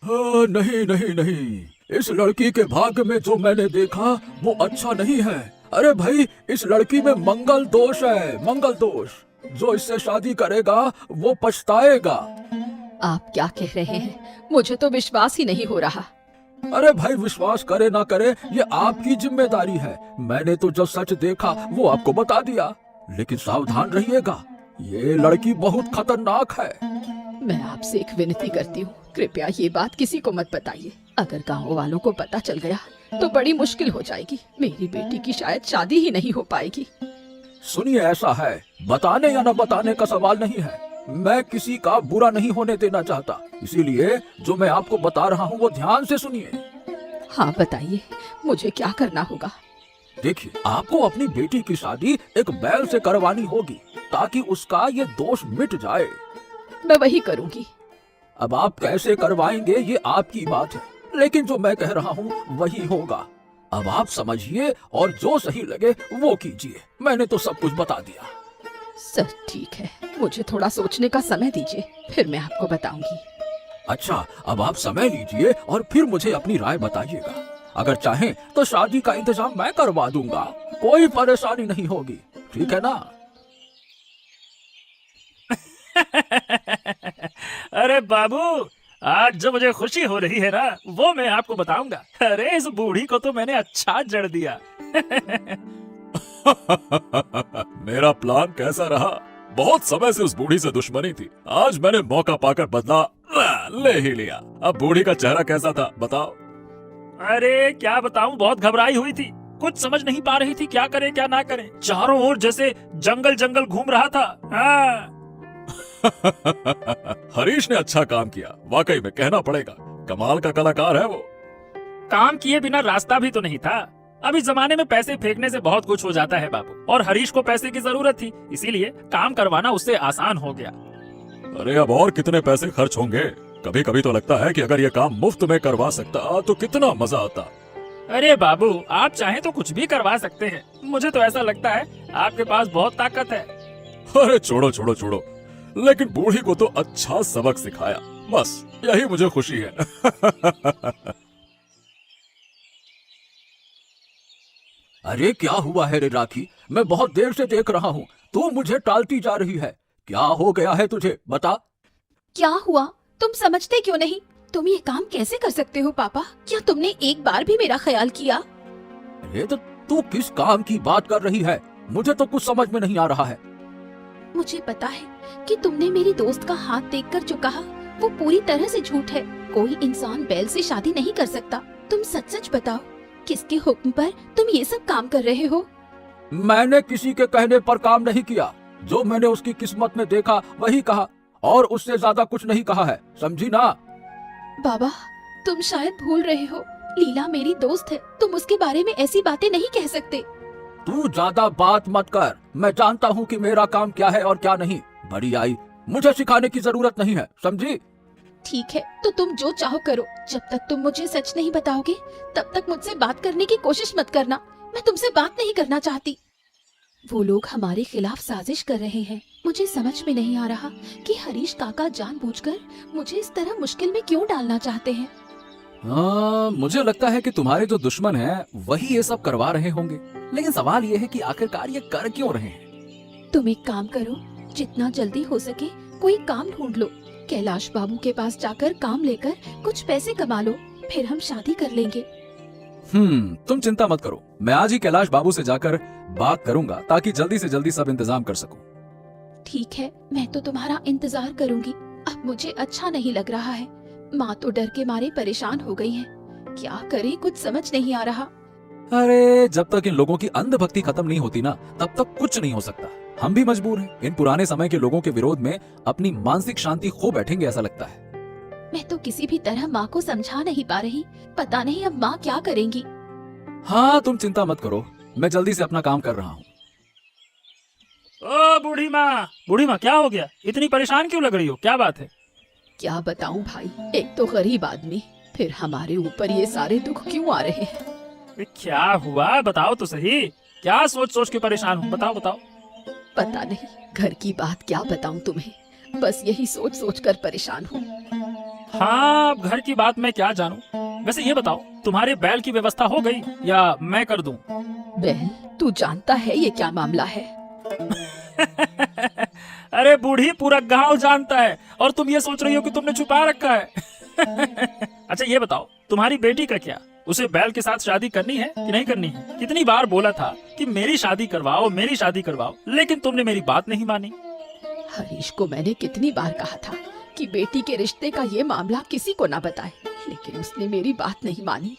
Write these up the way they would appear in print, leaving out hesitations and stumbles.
नहीं नहीं नहीं, इस लड़की के भाग्य में जो मैंने देखा वो अच्छा नहीं है। अरे भाई, इस लड़की में मंगल दोष है, मंगल दोष। जो इससे शादी करेगा वो पछताएगा। आप क्या कह रहे हैं? मुझे तो विश्वास ही नहीं हो रहा। अरे भाई, विश्वास करे ना करे ये आपकी जिम्मेदारी है। मैंने तो जो सच देखा वो आपको बता दिया, लेकिन सावधान रहिएगा, ये लड़की बहुत खतरनाक है। मैं आपसे एक विनती करती हूँ, कृपया ये बात किसी को मत बताइए। अगर गाँव वालों को पता चल गया तो बड़ी मुश्किल हो जाएगी। मेरी बेटी की शायद शादी ही नहीं हो पाएगी। सुनिए, ऐसा है, बताने या न बताने का सवाल नहीं है। मैं किसी का बुरा नहीं होने देना चाहता, इसीलिए जो मैं आपको बता रहा हूँ वो ध्यान से सुनिए। हाँ बताइए, मुझे क्या करना होगा? देखिए, आपको अपनी बेटी की शादी एक बैल से करवानी होगी ताकि उसका ये दोष मिट जाए। मैं वही करूँगी। अब आप कैसे करवाएंगे ये आपकी बात है, लेकिन जो मैं कह रहा हूँ वही होगा। अब आप समझिए और जो सही लगे वो कीजिए। मैंने तो सब कुछ बता दिया। सर ठीक है, मुझे थोड़ा सोचने का समय दीजिए, फिर मैं आपको बताऊंगी। अच्छा, अब आप समय लीजिए और फिर मुझे अपनी राय बताइएगा। अगर चाहें तो शादी का इंतजाम मैं करवा दूंगा, कोई परेशानी नहीं होगी, ठीक है ना? अरे बाबू, आज जो मुझे खुशी हो रही है ना वो मैं आपको बताऊंगा। अरे इस बूढ़ी को तो मैंने अच्छा जड़ दिया। मेरा प्लान कैसा रहा? बहुत समय से उस बूढ़ी से दुश्मनी थी, आज मैंने मौका पाकर बदला ले ही लिया। अब बूढ़ी का चेहरा कैसा था बताओ? अरे क्या बताऊं, बहुत घबराई हुई थी, कुछ समझ नहीं पा रही थी क्या करे क्या ना करे। चारों ओर जैसे जंगल जंगल घूम रहा था। हाँ। हरीश ने अच्छा काम किया, वाकई में कहना पड़ेगा, कमाल का कलाकार है वो। काम किए बिना रास्ता भी तो नहीं था। अभी जमाने में पैसे फेंकने से बहुत कुछ हो जाता है बाबू, और हरीश को पैसे की जरूरत थी, इसीलिए काम करवाना उससे आसान हो गया। अरे अब और कितने पैसे खर्च होंगे? कभी कभी तो लगता है कि अगर ये काम मुफ्त में करवा सकता तो कितना मजा आता। अरे बाबू, आप चाहें तो कुछ भी करवा सकते हैं। मुझे तो ऐसा लगता है आपके पास बहुत ताकत है। अरे छोड़ो छोड़ो छोड़ो, लेकिन बूढ़ी को तो अच्छा सबक सिखाया, बस यही मुझे खुशी है। अरे क्या हुआ है रे राखी? मैं बहुत देर से देख रहा हूँ, तू मुझे टालती जा रही है। क्या हो गया है तुझे, बता। क्या हुआ? तुम समझते क्यों नहीं? तुम ये काम कैसे कर सकते हो पापा? क्या तुमने एक बार भी मेरा ख्याल किया? अरे तो तू किस काम की बात कर रही है? मुझे तो कुछ समझ में नहीं आ रहा है। मुझे पता है कि तुमने मेरी दोस्त का हाथ देखकर जो कहा वो पूरी तरह से झूठ है। कोई इंसान बैल से शादी नहीं कर सकता। तुम सच सच बताओ, किसके हुक्म पर तुम ये सब काम कर रहे हो? मैंने किसी के कहने पर काम नहीं किया, जो मैंने उसकी किस्मत में देखा वही कहा, और उससे ज्यादा कुछ नहीं कहा है, समझी ना? बाबा, तुम शायद भूल रहे हो, लीला मेरी दोस्त है, तुम उसके बारे में ऐसी बातें नहीं कह सकते। तू ज्यादा बात मत कर, मैं जानता हूँ कि मेरा काम क्या है और क्या नहीं। बड़ी आई, मुझे सिखाने की जरूरत नहीं है, समझी? ठीक है, तो तुम जो चाहो करो। जब तक तुम मुझे सच नहीं बताओगे तब तक मुझसे बात करने की कोशिश मत करना। मैं तुमसे बात नहीं करना चाहती। वो लोग हमारे खिलाफ साजिश कर रहे हैं। मुझे समझ में नहीं आ रहा कि हरीश काका जानबूझकर मुझे इस तरह मुश्किल में क्यों डालना चाहते हैं। मुझे लगता है कि तुम्हारे जो दुश्मन हैं वही ये सब करवा रहे होंगे, लेकिन सवाल ये है कि आखिरकार ये कर क्यों रहे हैं? तुम एक काम करो, जितना जल्दी हो सके कोई काम ढूंढ लो। कैलाश बाबू के पास जाकर काम लेकर कुछ पैसे कमा लो, फिर हम शादी कर लेंगे। तुम चिंता मत करो, मैं आज ही कैलाश बाबू से जाकर बात करूंगा ताकि जल्दी से जल्दी सब इंतजाम कर सकूं। ठीक है, मैं तो तुम्हारा इंतजार करूंगी। अब मुझे अच्छा नहीं लग रहा है। माँ तो डर के मारे परेशान हो गई है। क्या करे, कुछ समझ नहीं आ रहा। अरे जब तक इन लोगों की अंधभक्ति खत्म नहीं होती ना, तब तक कुछ नहीं हो सकता। हम भी मजबूर हैं, इन पुराने समय के लोगों के विरोध में अपनी मानसिक शांति खो बैठेंगे, ऐसा लगता है। मैं तो किसी भी तरह माँ को समझा नहीं पा रही। पता नहीं अब माँ क्या करेंगी। हाँ, तुम चिंता मत करो, मैं जल्दी से अपना काम कर रहा हूँ। ओ बूढ़ी माँ क्या हो गया? इतनी परेशान क्यों लग रही हो? क्या बात है? क्या बताऊं भाई, एक तो गरीब आदमी, फिर हमारे ऊपर ये सारे दुख क्यों आ रहे हैं? क्या हुआ बताओ तो सही। क्या सोच सोच के परेशान हूँ, बताओ बताओ। पता नहीं, घर की बात क्या बताऊं तुम्हें, बस यही सोच सोच कर परेशान हूँ। हाँ, अब घर की बात मैं क्या जानूं। वैसे ये बताओ, तुम्हारे बैल की व्यवस्था हो गई या मैं कर दूं? बैल? तू जानता है ये क्या मामला है? अरे बूढ़ी, पूरा गांव जानता है और तुम ये सोच रही हो कि तुमने छुपा रखा है। अच्छा ये बताओ, तुम्हारी बेटी का क्या? उसे बैल के साथ शादी करनी है कि नहीं करनी है? कितनी बार बोला था कि मेरी शादी करवाओ, मेरी शादी करवाओ, लेकिन तुमने मेरी बात नहीं मानी। हरीश को मैंने कितनी बार कहा था कि बेटी के रिश्ते का ये मामला किसी को ना बताए, लेकिन उसने मेरी बात नहीं मानी।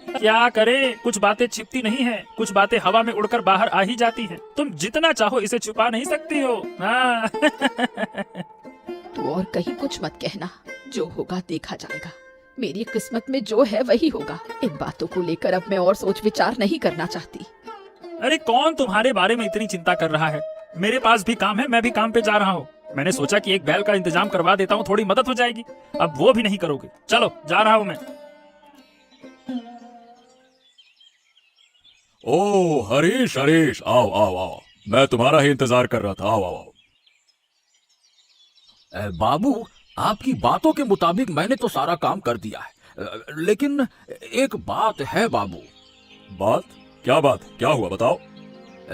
क्या करे, कुछ बातें छिपती नहीं है, कुछ बातें हवा में उड़कर बाहर आ ही जाती हैं। तुम जितना चाहो इसे छुपा नहीं सकती हो। हाँ। तू और कहीं कुछ मत कहना, जो होगा देखा जाएगा। मेरी किस्मत में जो है वही होगा। इन बातों को लेकर अब मैं और सोच विचार नहीं करना चाहती। अरे कौन तुम्हारे बारे में इतनी चिंता कर रहा है? मेरे पास भी काम है, मैं भी काम पे जा रहा हूँ। मैंने सोचा कि एक बैल का इंतजाम करवा देता हूँ, थोड़ी मदद हो जाएगी। अब वो भी नहीं करोगे। चलो, जा रहा हूँ मैं। ओ हरीश, हरीश, आओ आओ आओ, मैं तुम्हारा ही इंतजार कर रहा था। आओ आओ आओ। बाबू, आपकी बातों के मुताबिक मैंने तो सारा काम कर दिया है, लेकिन एक बात है बाबू। बात? क्या बात? क्या हुआ बताओ।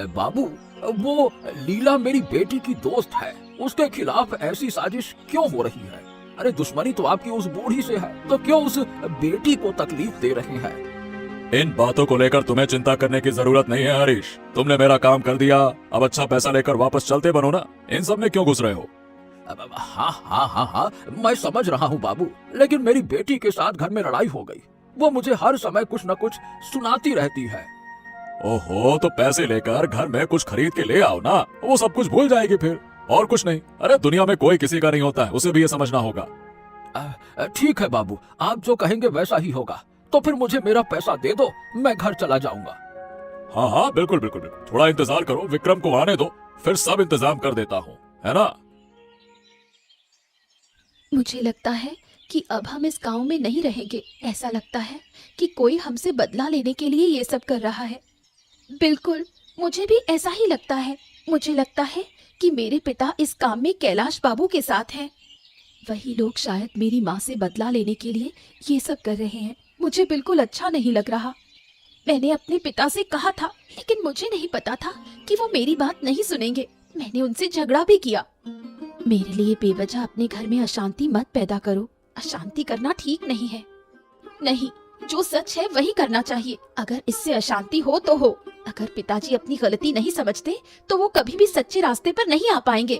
बाबू, वो लीला मेरी बेटी की दोस्त है, उसके खिलाफ ऐसी साजिश क्यों हो रही है? अरे दुश्मनी तो आपकी उस बूढ़ी से है, तो क्यों उस बेटी को तकलीफ दे रहे हैं? इन बातों को लेकर तुम्हें चिंता करने की जरूरत नहीं है हरीश। तुमने मेरा काम कर दिया, अब अच्छा पैसा लेकर वापस चलते बनो ना। इन सब में क्यों घुस रहे हो? हाँ हाँ हाँ हाँ, मैं समझ रहा हूँ बाबू, लेकिन मेरी बेटी के साथ घर में लड़ाई हो गई। वो मुझे हर समय कुछ न कुछ सुनाती रहती है। ओहो, तो पैसे लेकर घर में कुछ खरीद के ले आओ ना, वो सब कुछ भूल जाएगी फिर। और कुछ नहीं। अरे दुनिया में कोई किसी का नहीं होता है, उसे भी ये समझना होगा। ठीक है बाबू, आप जो कहेंगे वैसा ही होगा। तो फिर मुझे मेरा पैसा दे दो, मैं घर चला जाऊंगा। हाँ हाँ, बिल्कुल बिल्कुल बिल्कुल। थोड़ा इंतजार करो, विक्रम को आने दो, फिर सब इंतजाम कर देता हूँ, है ना? मुझे लगता है कि अब हम इस गांव में नहीं रहेंगे। ऐसा लगता है कि कोई हमसे बदला लेने के लिए ये सब कर रहा है। बिल्कुल, मुझे भी ऐसा ही लगता है। मुझे लगता है कि मेरे पिता इस काम में कैलाश बाबू के साथ हैं। वही लोग शायद मेरी माँ से बदला लेने के लिए ये सब कर रहे हैं। मुझे बिल्कुल अच्छा नहीं लग रहा। मैंने अपने पिता से कहा था, लेकिन मुझे नहीं पता था कि वो मेरी बात नहीं सुनेंगे। मैंने उनसे झगड़ा भी किया। मेरे लिए बेवजह अपने घर में अशांति मत पैदा करो। अशांति करना ठीक नहीं है। नहीं, जो सच है वही करना चाहिए। अगर इससे अशांति हो तो हो। अगर पिताजी अपनी गलती नहीं समझते तो वो कभी भी सच्चे रास्ते पर नहीं आ पाएंगे।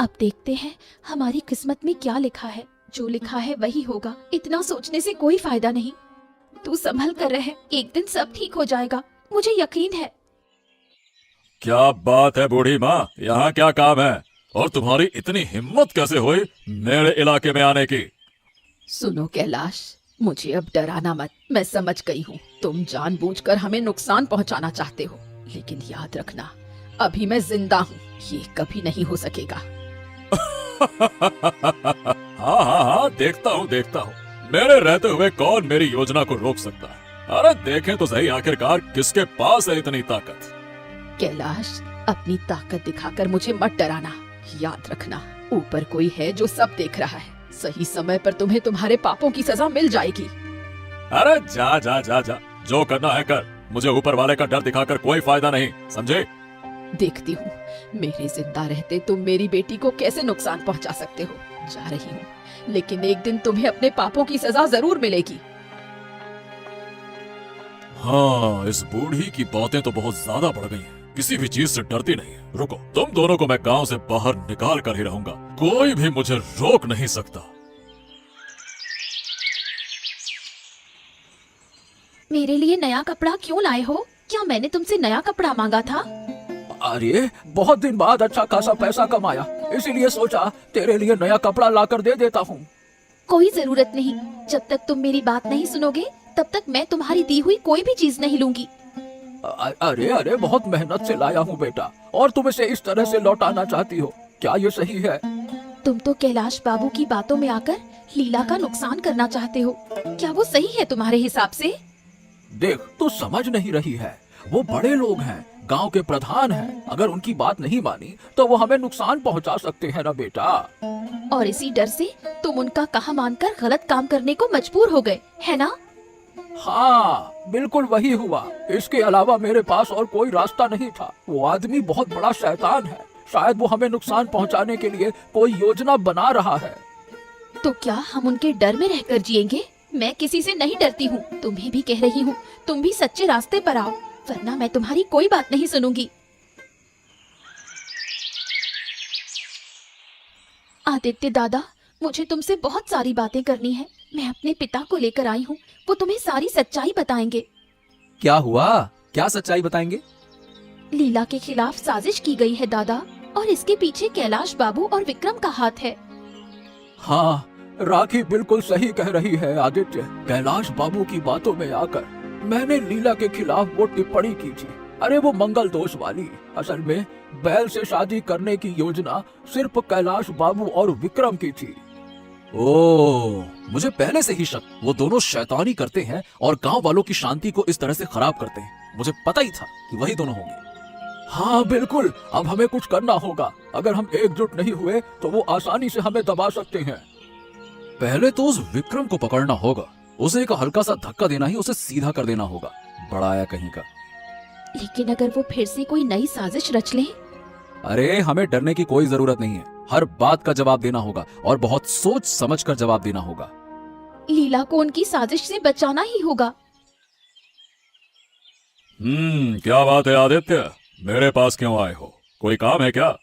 अब देखते हैं हमारी किस्मत में क्या लिखा है। जो लिखा है वही होगा। इतना सोचने से कोई फायदा नहीं। तू संभल कर रहे, एक दिन सब ठीक हो जाएगा, मुझे यकीन है। क्या बात है बूढ़ी माँ, यहाँ क्या काम है? और तुम्हारी इतनी हिम्मत कैसे हुई मेरे इलाके में आने की? सुनो कैलाश, मुझे अब डराना मत। मैं समझ गई हूँ, तुम जानबूझकर हमें नुकसान पहुँचाना चाहते हो, लेकिन याद रखना अभी मैं जिंदा हूँ, ये कभी नहीं हो सकेगा। हाँ हाँ हाँ, देखता हूँ देखता हूँ। मेरे रहते हुए कौन मेरी योजना को रोक सकता है? अरे देखें तो सही आखिरकार किसके पास है इतनी ताकत। कैलाश, अपनी ताकत दिखाकर मुझे मत डराना। याद रखना, ऊपर कोई है जो सब देख रहा है। सही समय पर तुम्हें तुम्हारे पापों की सजा मिल जाएगी। अरे जा जा जा जा, जो करना है कर। मुझे ऊपर वाले का डर दिखाकर कोई फायदा नहीं, समझे? देखती हूँ मेरे जिंदा रहते तुम मेरी बेटी को कैसे नुकसान पहुँचा सकते हो। जा रही हूँ, लेकिन एक दिन तुम्हें अपने पापों की सजा जरूर मिलेगी। हाँ, इस बूढ़ी की बातें तो बहुत ज्यादा बढ़ गई हैं। किसी भी चीज से डरती नहीं है। रुको, तुम दोनों को मैं गांव से बाहर निकाल कर ही रहूंगा। कोई भी मुझे रोक नहीं सकता। मेरे लिए नया कपड़ा क्यों लाए हो? क्या मैंने तुमसे नया कपड़ा मांगा था? अरे बहुत दिन बाद अच्छा खासा पैसा कमाया, इसीलिए सोचा तेरे लिए नया कपड़ा लाकर दे देता हूँ। कोई जरूरत नहीं। जब तक तुम मेरी बात नहीं सुनोगे तब तक मैं तुम्हारी दी हुई कोई भी चीज नहीं लूंगी। अरे अरे, बहुत मेहनत से लाया हूँ बेटा, और तुम इसे इस तरह से लौटाना चाहती हो? क्या ये सही है? तुम तो कैलाश बाबू की बातों में आकर लीला का नुकसान करना चाहते हो। क्या वो सही है तुम्हारे हिसाब से? देख, तू समझ नहीं रही है। वो बड़े लोग हैं, गांव के प्रधान हैं। अगर उनकी बात नहीं मानी तो वो हमें नुकसान पहुंचा सकते हैं ना बेटा। और इसी डर से तुम उनका कहा मानकर गलत काम करने को मजबूर हो गए, है ना? हाँ, बिल्कुल वही हुआ। इसके अलावा मेरे पास और कोई रास्ता नहीं था। वो आदमी बहुत बड़ा शैतान है। शायद वो हमें नुकसान पहुंचाने के लिए कोई योजना बना रहा है। तो क्या हम उनके डर में रहकर जिएंगे? मैं किसी से नहीं डरती हूँ। तुम्हें भी कह रही हूँ, तुम भी सच्चे रास्ते पर आओ, वरना मैं तुम्हारी कोई बात नहीं सुनूंगी। आदित्य दादा, मुझे तुमसे बहुत सारी बातें करनी है। मैं अपने पिता को लेकर आई हूँ, वो तुम्हें सारी सच्चाई बताएंगे। क्या हुआ? क्या सच्चाई बताएंगे? लीला के खिलाफ साजिश की गई है दादा, और इसके पीछे कैलाश बाबू और विक्रम का हाथ है। हाँ, राखी बिल्कुल सही कह रही है आदित्य। कैलाश बाबू की बातों में आकर मैंने लीला के खिलाफ वो टिप्पणी की थी। अरे वो मंगल दोष वाली। असल में बैल से शादी करने की योजना सिर्फ कैलाश बाबू और विक्रम की थी। ओह, मुझे पहले से ही शक। वो दोनों शैतानी करते हैं और गांव वालों की शांति को इस तरह से खराब करते हैं। मुझे पता ही था कि वही दोनों होंगे। हाँ बिल्कुल, अब हमें कुछ करना होगा। अगर हम एकजुट नहीं हुए तो वो आसानी से हमें दबा सकते हैं। पहले तो उस विक्रम को पकड़ना होगा। उसे एक हल्का सा धक्का देना ही उसे सीधा कर देना होगा। बड़ा आया कहीं का। लेकिन अगर वो फिर से कोई नई साजिश रच ले? अरे, हमें डरने की कोई जरूरत नहीं है। हर बात का जवाब देना होगा और बहुत सोच समझ कर जवाब देना होगा। लीला को उनकी साजिश से बचाना ही होगा। क्या बात है आदित्य? मेरे पास क्यों आए हो? कोई काम है क्या?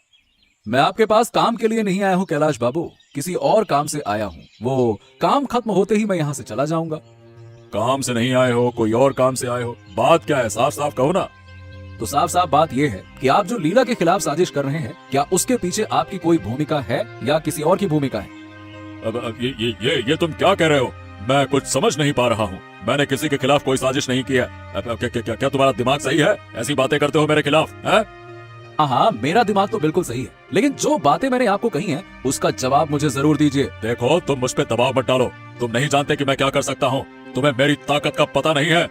मैं आपके पास काम के लिए नहीं आया हूँ कैलाश बाबू, किसी और काम से आया हूँ। वो काम खत्म होते ही मैं यहाँ से चला जाऊंगा। काम से नहीं आए हो, कोई और काम से आए हो? बात क्या है? साफ साफ कहो ना। तो साफ साफ बात यह है कि आप जो लीला के खिलाफ साजिश कर रहे हैं, क्या उसके पीछे आपकी कोई भूमिका है या किसी और की भूमिका है? अब ये तुम क्या कह रहे हो? मैं कुछ समझ नहीं पा रहा हूँ। मैंने किसी के खिलाफ कोई साजिश नहीं की है। क्या तुम्हारा दिमाग सही है? ऐसी बातें करते हो मेरे खिलाफ, हैं? हाँ, मेरा दिमाग तो बिल्कुल सही है, लेकिन जो बातें मैंने आपको कही हैं, उसका जवाब मुझे जरूर दीजिए। देखो, तुम मुझ पे दबाव मत डालो। तुम नहीं जानते कि मैं क्या कर सकता हूँ। तुम्हें मेरी ताकत का पता नहीं है।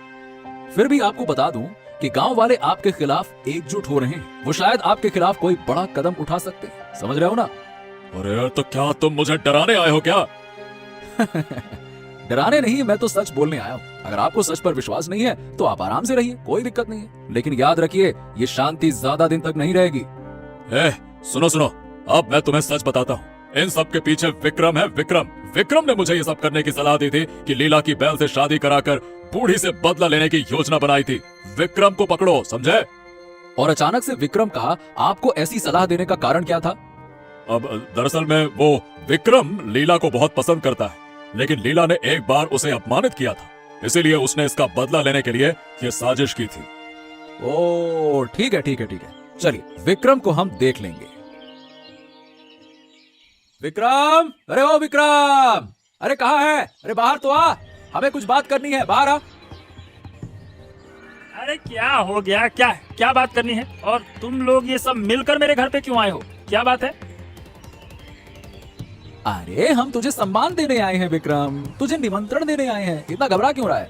फिर भी आपको बता दूं कि गांव वाले आपके खिलाफ एकजुट हो रहे हैं। वो शायद आपके खिलाफ कोई बड़ा कदम उठा सकते हैं। समझ रहे हो ना? अरे तो क्या तुम मुझे डराने आए हो क्या? डराने नहीं, मैं तो सच बोलने आया हूँ। अगर आपको सच पर विश्वास नहीं है तो आप आराम से रहिए, कोई दिक्कत नहीं है। लेकिन याद रखिए, ये शांति ज्यादा दिन तक नहीं रहेगी। सुनो, अब मैं तुम्हें सच बताता हूँ। इन सब के पीछे विक्रम है। विक्रम ने मुझे ये सब करने की सलाह दी थी कि लीला की बैल से शादी कराकर बूढ़ी से बदला लेने की योजना बनाई थी। विक्रम को पकड़ो, समझे? और अचानक से विक्रम का आपको ऐसी सलाह देने का कारण क्या था? अब दरअसल में वो विक्रम लीला को बहुत पसंद करता है, लेकिन लीला ने एक बार उसे अपमानित किया था। इसीलिए उसने इसका बदला लेने के लिए ये साजिश की थी। ओह, ठीक है। चलिए, विक्रम को हम देख लेंगे। विक्रम, अरे ओ विक्रम, अरे कहाँ है? अरे बाहर तो आ, हमें कुछ बात करनी है। बाहर आ। अरे क्या हो गया? क्या बात करनी है? और तुम लोग ये सब मिलकर मेरे घर पे क्यों आए हो? क्या बात है? अरे हम तुझे सम्मान देने आए हैं विक्रम, तुझे निमंत्रण देने आए हैं। इतना घबरा क्यों रहा है?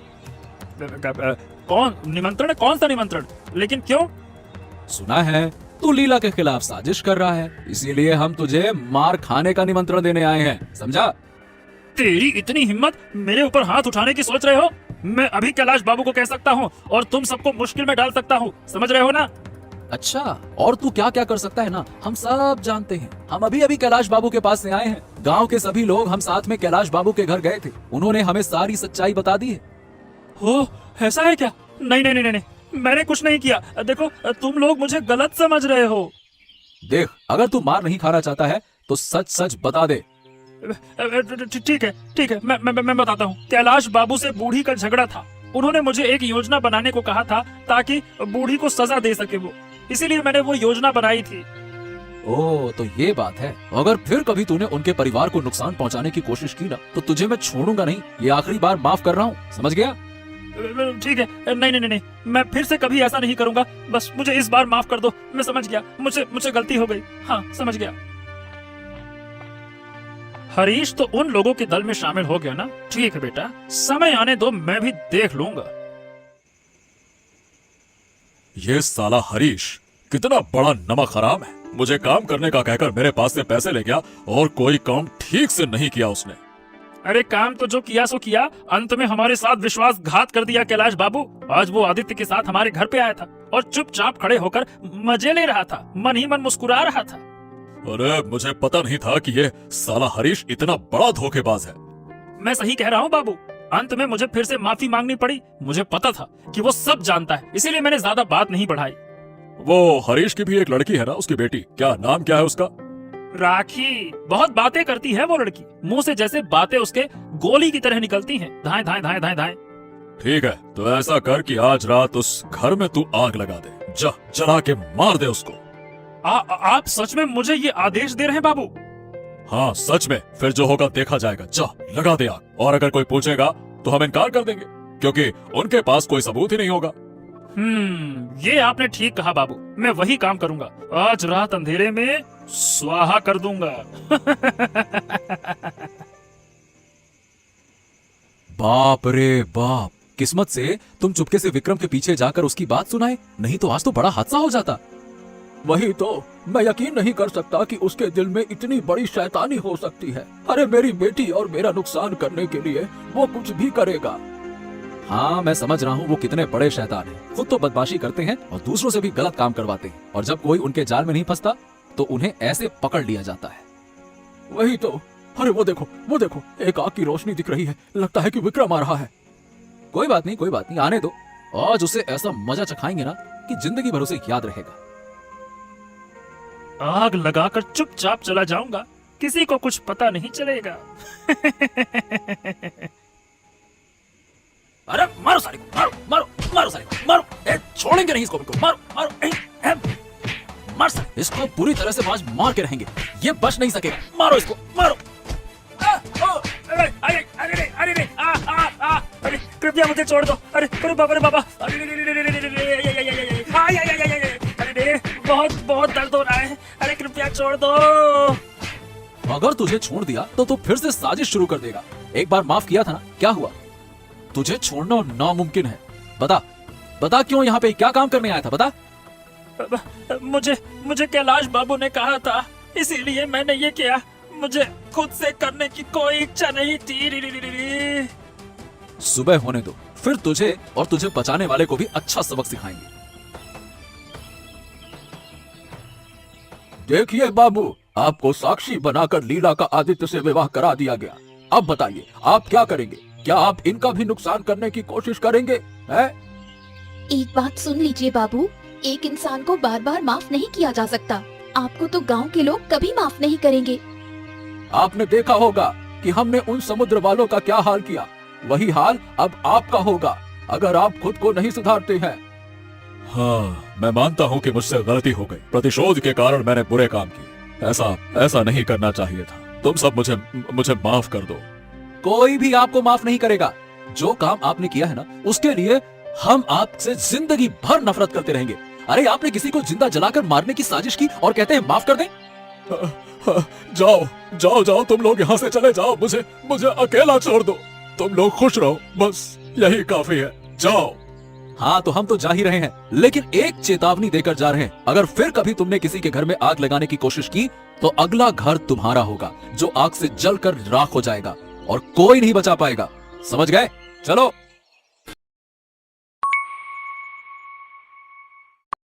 कौन निमंत्रण? कौन सा निमंत्रण? लेकिन क्यों? सुना है तू लीला के खिलाफ साजिश कर रहा है, इसीलिए हम तुझे मार खाने का निमंत्रण देने आए हैं, समझा? तेरी इतनी हिम्मत, मेरे ऊपर हाथ उठाने की सोच रहे हो? मैं अभी कैलाश बाबू को कह सकता हूँ और तुम सबको मुश्किल में डाल सकता हूँ, समझ रहे हो ना? अच्छा, और तू क्या क्या कर सकता है ना, हम सब जानते हैं। हम अभी अभी कैलाश बाबू के पास से आए हैं। गांव के सभी लोग हम साथ में कैलाश बाबू के घर गए थे। उन्होंने हमें सारी सच्चाई बता दी है। हो, ऐसा है क्या? नहीं, मैंने कुछ नहीं किया। देखो, तुम लोग मुझे गलत समझ रहे हो। देख, अगर तू मार नहीं खाना चाहता है तो सच सच बता दे। ठीक है, मैं बताता हूँ। कैलाश बाबू से बूढ़ी का झगड़ा था। उन्होंने मुझे एक योजना बनाने को कहा था ताकि बूढ़ी को सजा दे सके वो, इसीलिए मैंने वो योजना बनाई थी। ओह, तो ये बात है। अगर फिर कभी तूने उनके परिवार को नुकसान पहुंचाने की कोशिश की ना, तो तुझे मैं छोड़ूंगा नहीं। ये आखिरी बार माफ कर रहा हूँ, समझ गया? ठीक है, नहीं, मैं फिर से कभी ऐसा नहीं करूंगा। बस मुझे इस बार माफ कर दो। मैं समझ गया, मुझे गलती हो गई। हाँ, समझ गया। हरीश तो उन लोगों के दल में शामिल हो गया ना? ठीक है बेटा, समय आने दो, मैं भी देख लूंगा। ये साला हरीश कितना बड़ा नमक हराम है। मुझे काम करने का कहकर मेरे पास से पैसे ले गया और कोई काम ठीक से नहीं किया उसने। अरे काम तो जो किया सो किया, अंत में हमारे साथ विश्वासघात कर दिया कैलाश बाबू। आज वो आदित्य के साथ हमारे घर पे आया था और चुपचाप खड़े होकर मजे ले रहा था, मन ही मन मुस्कुरा रहा था। अरे मुझे पता नहीं था कि ये साला हरीश इतना बड़ा धोखेबाज है। मैं सही कह रहा हूँ बाबू, अंत में मुझे फिर से माफी मांगनी पड़ी। मुझे पता था कि वो सब जानता है, इसीलिए मैंने ज्यादा बात नहीं बढ़ाई। वो हरीश की भी एक लड़की है ना, उसकी बेटी, क्या नाम क्या है उसका? राखी। बहुत बातें करती है वो लड़की, मुंह से जैसे बातें उसके गोली की तरह निकलती हैं, धाए धाए धाए धाए धाए। ठीक है, तो ऐसा कर कि आज रात उस घर में तू आग लगा दे। जा, जला के मार दे उसको। आप सच में मुझे ये आदेश दे रहे हैं बाबू? हाँ सच में, फिर जो होगा देखा जाएगा। जा लगा दे आग, और अगर कोई पूछेगा तो हम इनकार कर देंगे, क्योंकि उनके पास कोई सबूत ही नहीं होगा। ये आपने ठीक कहा बाबू, मैं वही काम करूंगा। आज रात अंधेरे में स्वाहा कर दूंगा। बाप रे बाप, किस्मत से तुम चुपके से विक्रम के पीछे जाकर उसकी बात सुनाए, नहीं तो आज तो बड़ा हादसा हो जाता। वही तो, मैं यकीन नहीं कर सकता कि उसके दिल में इतनी बड़ी शैतानी हो सकती है। अरे मेरी बेटी और मेरा नुकसान करने के लिए वो कुछ भी करेगा। हाँ मैं समझ रहा हूँ वो कितने बड़े शैतान हैं। खुद तो बदमाशी करते हैं और दूसरों से भी गलत काम करवाते हैं, और जब कोई उनके जाल में नहीं फंसता तो उन्हें ऐसे पकड़ लिया जाता है। वही तो, अरे वो देखो, एक आग की रोशनी दिख रही है, लगता है कि विक्रम आ रहा है। कोई बात नहीं, आने दो। आज उसे ऐसा मजा चखाएंगे ना कि जिंदगी भर उसे याद रहेगा। आग लगाकर चुपचाप चला जाऊंगा, किसी को कुछ पता नहीं चलेगा। अरे मारो सारे को, मारो सारे को, मारो। छोड़ेंगे नहीं इसको, मारो। मार सारे, इसको पूरी तरह से आज मार के रहेंगे, ये बच नहीं सकेगा। मारो इसको, मारो। अरे कृपया मुझे छोड़ दो। अरे बाबा रे बाबा, अरे बहुत दर्द हो रहा है। अरे कृपया छोड़ दो। अगर तुझे छोड़ दिया तो फिर से साजिश शुरू कर देगा। एक बार माफ किया था ना, क्या हुआ? तुझे छोड़ना नामुमकिन है। बता क्यों यहाँ पे, क्या काम करने आया था, बता। मुझे कैलाश बाबू ने कहा था, इसीलिए मैंने ये किया। मुझे खुद से करने की कोई इच्छा नहीं थी। सुबह होने दो, फिर तुझे और तुझे बचाने वाले को भी अच्छा सबक सिखाएंगे। देखिए बाबू, आपको साक्षी बनाकर लीला का आदित्य से विवाह करा दिया गया। अब बताइए आप क्या करेंगे? क्या आप इनका भी नुकसान करने की कोशिश करेंगे? हैं? एक बात सुन लीजिए बाबू, एक इंसान को बार बार माफ नहीं किया जा सकता। आपको तो गांव के लोग कभी माफ नहीं करेंगे। आपने देखा होगा कि हमने उन समुद्र वालों का क्या हाल किया, वही हाल अब आपका होगा अगर आप खुद को नहीं सुधारते हैं। हाँ, मैं मानता हूँ कि मुझसे गलती हो गई। प्रतिशोध के कारण मैंने बुरे काम किए। ऐसा नहीं करना चाहिए था। तुम सब मुझे माफ कर दो। कोई भी आपको माफ नहीं करेगा। जो काम आपने किया है ना, उसके लिए हम आपसे जिंदगी भर नफरत करते रहेंगे। अरे आपने किसी को जिंदा जलाकर मारने की साजिश की और कहते हैं माफ कर दें? जाओ तुम लोग यहाँ से चले जाओ। मुझे अकेला छोड़ दो। तुम लोग खुश रहो, बस यही काफी है। जाओ। हाँ तो हम तो जा ही रहे हैं, लेकिन एक चेतावनी देकर जा रहे हैं। अगर फिर कभी तुमने किसी के घर में आग लगाने की कोशिश की तो अगला घर तुम्हारा होगा, जो आग से जलकर राख हो जाएगा और कोई नहीं बचा पाएगा। समझ गए? चलो।